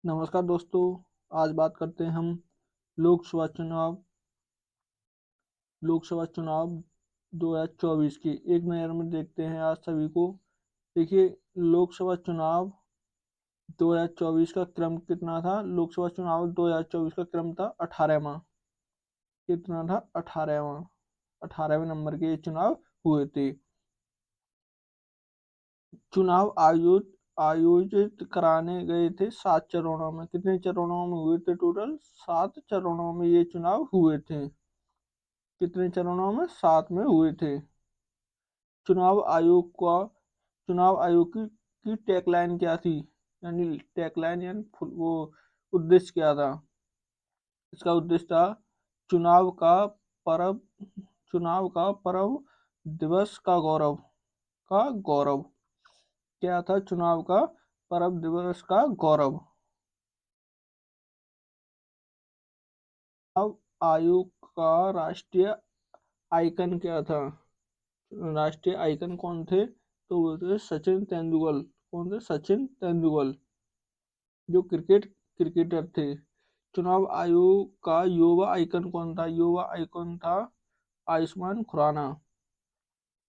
नमस्कार दोस्तों। आज बात करते हैं हम लोकसभा चुनाव लोकसभा चुनाव 2024 की एक नज़र में देखते हैं आज सभी को। देखिए, लोकसभा चुनाव 2024 का क्रम कितना था। लोकसभा चुनाव 2024 का क्रम था 18वां। कितना था? 18वां। 18वें नंबर के ये चुनाव हुए थे। चुनाव आयोजित कराने गए थे 7 चरणों में। कितने चरणों में हुए थे? टोटल 7 चरणों में ये चुनाव हुए थे। कितने चरणों में? 7 में हुए थे। चुनाव आयोग का चुनाव आयोग की टैगलाइन क्या थी? यानी टैगलाइन यानी वो उद्देश्य क्या था? इसका उद्देश्य था चुनाव का पर्व चुनाव का पर्व दिवस का गौरव। क्या था? चुनाव का पर्व दिवस का गौरव। चुनाव आयोग का राष्ट्रीय आइकन क्या था? राष्ट्रीय आइकन कौन थे? तो वो थे सचिन तेंदुलकर। कौन थे? सचिन तेंदुलकर, जो क्रिकेटर थे। चुनाव आयोग का युवा आइकन कौन था? युवा आइकन था आयुष्मान खुराना।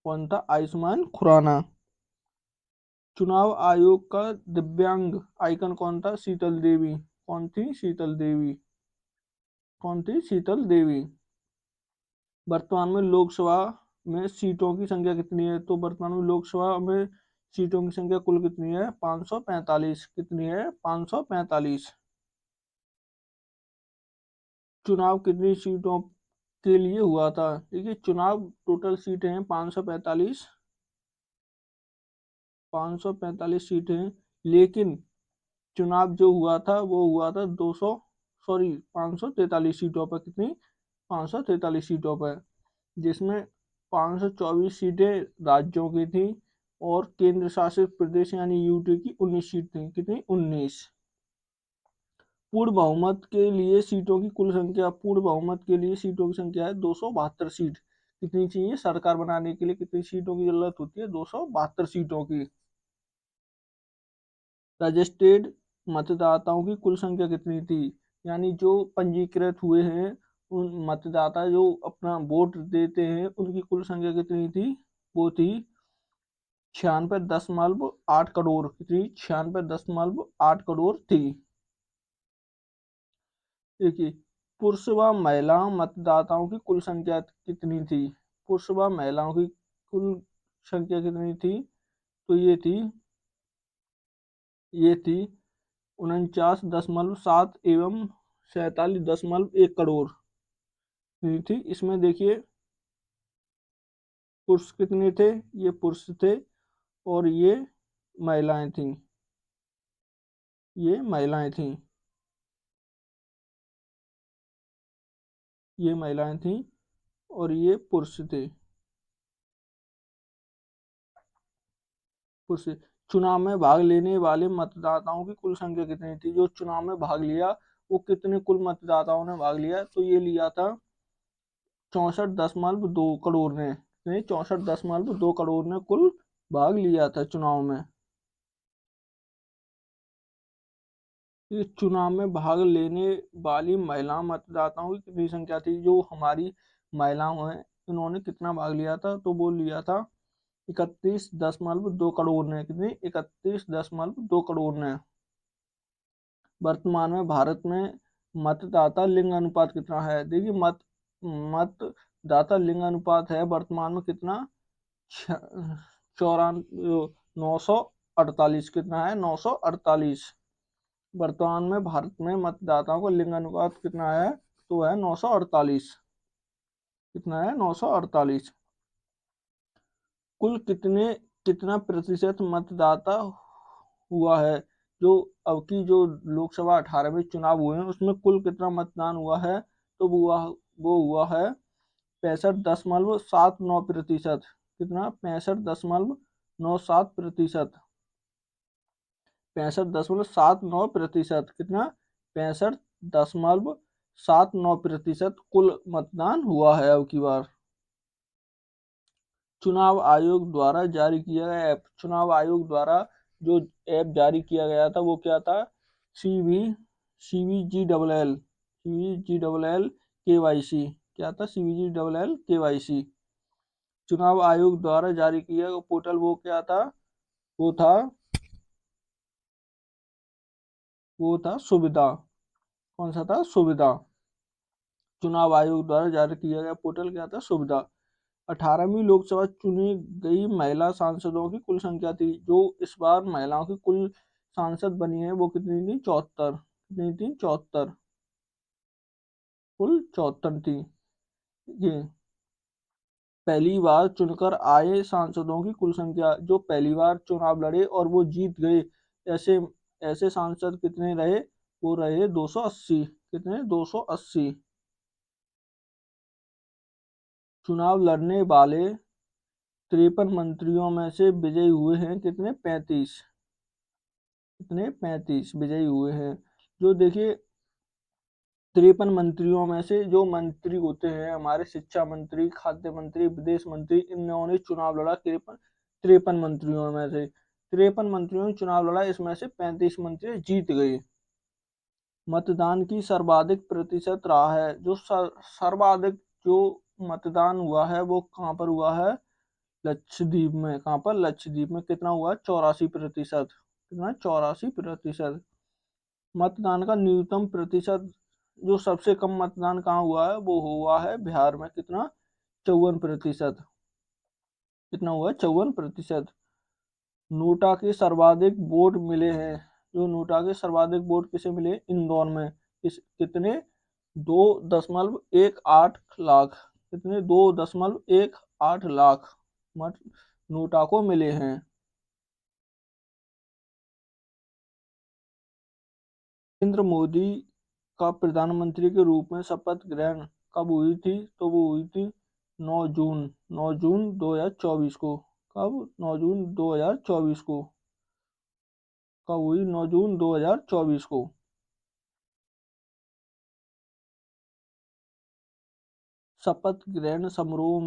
कौन था? आयुष्मान खुराना। चुनाव आयोग का दिव्यांग आइकन कौन था? शीतल देवी। कौन थी? शीतल देवी। कौन थी? शीतल देवी। वर्तमान में लोकसभा में सीटों की संख्या कितनी है? तो वर्तमान में लोकसभा में सीटों की संख्या कुल कितनी है? 545। कितनी है? 545। चुनाव कितनी सीटों के लिए हुआ था? देखिए, चुनाव टोटल सीटें हैं 545। 545 सीटें, लेकिन चुनाव जो हुआ था वो हुआ था 200 सॉरी 543 सीटों पर। कितनी? 543 सीटों पर, जिसमें 524 सीटें राज्यों की थी और केंद्र शासित प्रदेश यानी यूटी की 19 सीट थी। कितनी? 19। पूर्ण बहुमत के लिए सीटों की कुल संख्या पूर्ण बहुमत के लिए सीटों की संख्या है 272 सीट। कितनी चाहिए सरकार बनाने के लिए? कितनी सीटों की जरूरत होती है? 272 सीटों की। रजिस्टर्ड मतदाताओं की कुल संख्या कितनी थी? यानी जो पंजीकृत हुए हैं, उन मतदाता जो अपना वोट देते हैं, उनकी कुल संख्या कितनी थी? वो थी 96.8 करोड़। कितनी? 96.8 करोड़ थी। देखिए, पुरुष व महिला मतदाताओं की कुल संख्या कितनी थी? पुरुष व महिलाओं की कुल संख्या कितनी थी? तो ये थी 49.7 एवं 47.1 करोड़ थी। इसमें देखिए, पुरुष कितने थे? ये पुरुष थे और महिलाएं थीं ये महिलाएं थीं ये महिलाएं थीं और ये पुरुष थे। पुरुष। चुनाव में भाग लेने वाले मतदाताओं की कुल संख्या कितनी थी? जो चुनाव में भाग लिया, वो कितने कुल मतदाताओं ने भाग लिया? तो ये लिया था 64.2 करोड़ ने। नहीं, 64.2 करोड़ ने कुल भाग लिया था चुनाव में। इस चुनाव में भाग लेने वाली महिला मतदाताओं की कितनी संख्या थी? जो हमारी महिलाओं हैं, इन्होंने कितना भाग लिया था? तो वो लिया था 31.2 करोड़ ने। कितनी? 31.2 करोड़ ने। वर्तमान में भारत में मतदाता लिंग अनुपात कितना है? देखिए, मतदाता लिंग अनुपात है वर्तमान में कितना? 948। कितना है? 948। वर्तमान में भारत में मतदाताओं का लिंग अनुपात कितना है? तो है 948। कितना है? 948। कुल कितना प्रतिशत मतदाता हुआ है? जो अब की जो लोकसभा 18वें चुनाव हुए हैं, उसमें कुल कितना मतदान हुआ है? तो वो हुआ है 65.79%। कितना? 65.97%। 65.79%। कितना? 65.79% कुल मतदान हुआ है अब की बार। चुनाव आयोग द्वारा जारी किया गया ऐप। चुनाव आयोग द्वारा जो ऐप जारी किया गया था वो क्या था? CVGLL क्या था? CVGLL चुनाव आयोग द्वारा जारी किया गया पोर्टल वो क्या था? वो था सुविधा। कौन सा था? सुविधा। चुनाव आयोग द्वारा जारी किया गया पोर्टल क्या था? सुविधा। 18वीं लोकसभा चुनी गई महिला सांसदों की कुल संख्या थी। जो इस बार महिलाओं की कुल सांसद बनी है वो कितनी थी? 74। कितनी थी? 74। कुल 74 थी। ये पहली बार चुनकर आए सांसदों की कुल संख्या, जो पहली बार चुनाव लड़े और वो जीत गए, ऐसे ऐसे सांसद कितने रहे? वो रहे 280। कितने? 280। चुनाव लड़ने वाले 53 मंत्रियों में से विजयी हुए हैं कितने? 35। कितने? 35 विजयी हुए हैं। जो देखिए 53 मंत्रियों में से जो मंत्री होते हैं हमारे, शिक्षा मंत्री, खाद्य मंत्री, विदेश मंत्री, इन्होंने चुनाव लड़ा। 53 मंत्रियों में से 53 मंत्रियों ने चुनाव लड़ा, इसमें से 35 मंत्री जीत गए। मतदान की सर्वाधिक प्रतिशत रहा है, जो सर्वाधिक जो मतदान हुआ है वो कहाँ पर हुआ है? लक्षद्वीप में। कहाँ पर? लक्षद्वीप में। कितना हुआ? 84%। कितना? 84%। मतदान का न्यूनतम प्रतिशत, जो सबसे कम मतदान कहाँ हुआ है? वो हुआ है बिहार में। कितना? 54%। कितना हुआ? 54%। नोटा के सर्वाधिक वोट मिले हैं। जो नोटा के सर्वाधिक वोट किसे मिले? इंदौर में। कितने? 2.18 लाख। कितने? 2.18 लाख मत नोटा को मिले हैं। नरेंद्र मोदी का प्रधानमंत्री के रूप में शपथ ग्रहण कब हुई थी? तो वो हुई थी 9 जून। 9 जून 2024 को। कब? 9 जून 2024 को। कब हुई? 9 जून 2024 को। शपथ ग्रहण समारोह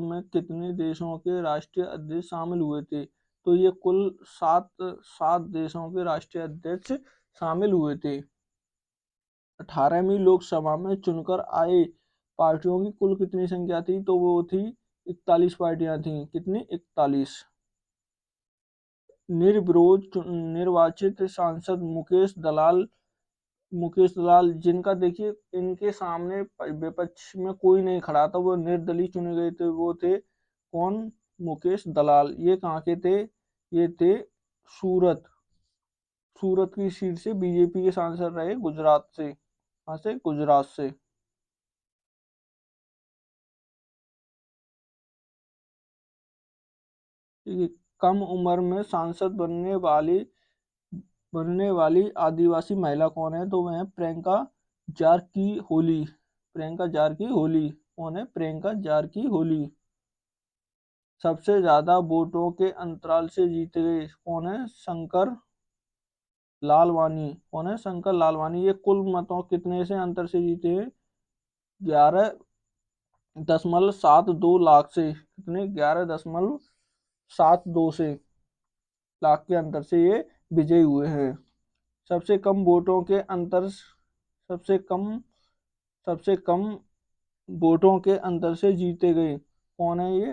में कितने देशों के राष्ट्रीय अध्यक्ष शामिल हुए थे? तो ये कुल सात सात देशों के राष्ट्रीय अध्यक्ष शामिल हुए थे। 18वीं लोकसभा में चुनकर आए पार्टियों की कुल कितनी संख्या थी? तो वो थी 41 पार्टियां थी। कितनी? 41। निर्विरोध निर्वाचित सांसद मुकेश दलाल, जिनका देखिए इनके सामने विपक्ष में कोई नहीं खड़ा था, वो निर्दलीय चुने गए थे। वो थे कौन? मुकेश दलाल। ये कहाँ के थे? ये थे सूरत। सूरत की सीट से बीजेपी के सांसद रहे, गुजरात से। कहाँ से? गुजरात से। ठीक है। कम उम्र में सांसद बनने वाली आदिवासी महिला कौन है? तो वह है प्रियंका जारकीहोली। प्रियंका जारकीहोली। कौन है? प्रियंका जारकीहोली। सबसे ज्यादा वोटों के अंतराल से जीते गए कौन है? शंकर लालवानी। कौन है? शंकर लालवानी। ये कुल मतों कितने से अंतर से जीते हैं? 11.72 लाख से। कितने? 11.72 से लाख के अंतर से ये विजयी हुए हैं। सबसे कम वोटों के अंतर सबसे कम सबसे कम वोटों के अंतर से जीते गए कौन है? ये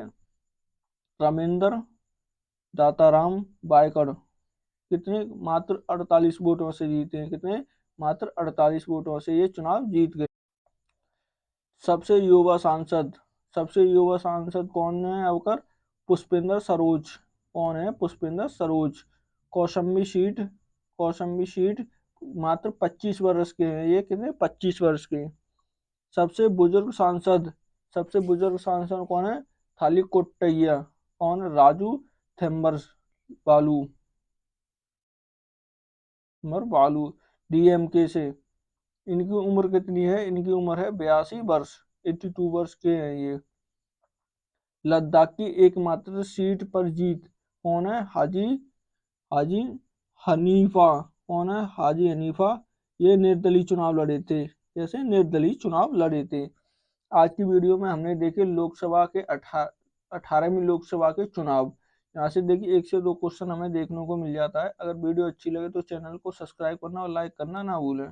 रामेंद्र दाताराम बायकड़। कितने? मात्र 48 वोटों से जीते हैं। कितने? मात्र 48 वोटों से ये चुनाव जीत गए। सबसे युवा सांसद सबसे युवा सांसद कौन है? अवकर पुष्पेंद्र सरोज। कौन है? पुष्पेंद्र सरोज। कौशाम्बी सीट मात्र 25 वर्ष के हैं ये। कितने? 25 वर्ष के। सबसे बुजुर्ग सांसद सबसे बुजुर्ग सांसद कौन है? थाली कोट्टैया। कौन? राजू थेम्बर्स बालू उमर बालू, डीएमके से। इनकी उम्र कितनी है? इनकी उम्र है 82 वर्ष। 82 वर्ष के हैं ये। लद्दाख की एकमात्र सीट पर जीत कौन है? हाजी हनीफा। कौन है? हाजी हनीफा। ये निर्दलीय चुनाव लड़े थे। कैसे? निर्दलीय चुनाव लड़े थे। आज की वीडियो में हमने देखे लोकसभा के 18वीं लोकसभा के चुनाव। यहाँ से देखिए 1 से 2 क्वेश्चन हमें देखने को मिल जाता है। अगर वीडियो अच्छी लगे तो चैनल को सब्सक्राइब करना और लाइक करना ना भूलें।